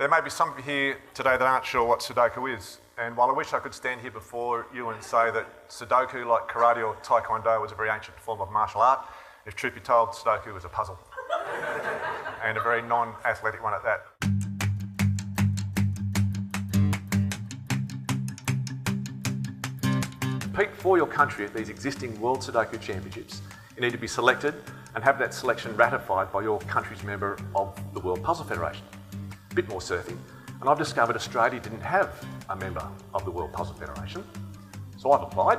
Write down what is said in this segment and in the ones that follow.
There may be some of you here today that aren't sure what Sudoku is, and while I wish I could stand here before you and say that Sudoku, like karate or taekwondo, was a very ancient form of martial art, if truth be told, Sudoku was a puzzle. And a very non-athletic one at that. To compete for your country at these existing World Sudoku Championships, you need to be selected and have that selection ratified by your country's member of the World Puzzle Federation. A bit more surfing, and I've discovered Australia didn't have a member of the World Puzzle Federation, so I've applied.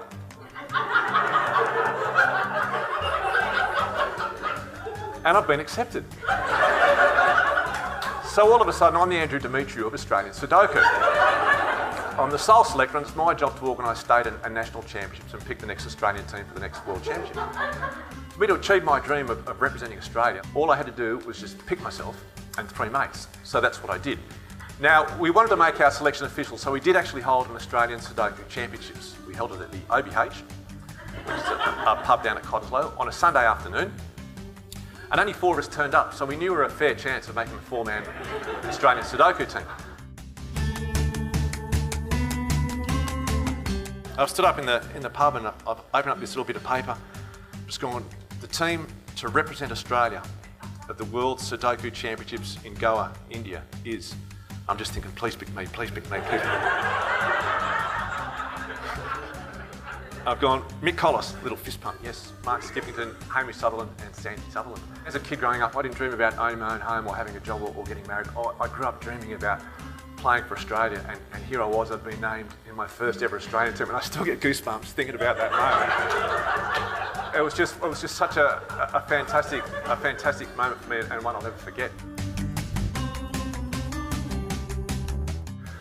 And I've been accepted. So all of a sudden, I'm the Andrew Demetriou of Australian Sudoku. I'm the sole selector, and it's my job to organise state and national championships and pick the next Australian team for the next World Championship. For me to achieve my dream of representing Australia, all I had to do was just pick myself and 3 mates. So that's what I did. Now, we wanted to make our selection official, so we did actually hold an Australian Sudoku Championships. We held it at the OBH, which is a pub down at Cottesloe, on a Sunday afternoon. And only 4 of us turned up, so we knew we were a fair chance of making a 4-man Australian Sudoku team. I've stood up in the pub and I've opened up this little bit of paper, just gone, the team to represent Australia at the World Sudoku Championships in Goa, India is, I'm just thinking, please pick me, please pick me, please pick me. I've gone, Mick Colliss, little fist pump, yes, Mark Skippington, Hamish Sutherland and Sandy Sutherland. As a kid growing up, I didn't dream about owning my own home or having a job or getting married. I grew up dreaming about playing for Australia, and here I was, I'd been named in my first ever Australian team, and I still get goosebumps thinking about that moment. It was just such a fantastic moment for me, and one I'll never forget.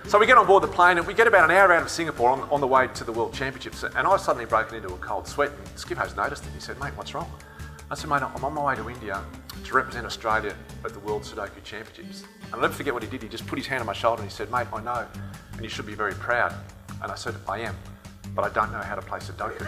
So we get on board the plane and we get about an hour out of Singapore on the way to the World Championships, and I've suddenly broken into a cold sweat, and Skippo's noticed it. He said, mate, what's wrong? I said, mate, I'm on my way to India to represent Australia at the World Sudoku Championships. And I'll never forget what he did. He just put his hand on my shoulder and he said, mate, I know, and you should be very proud. And I said, I am, but I don't know how to play Sudoku.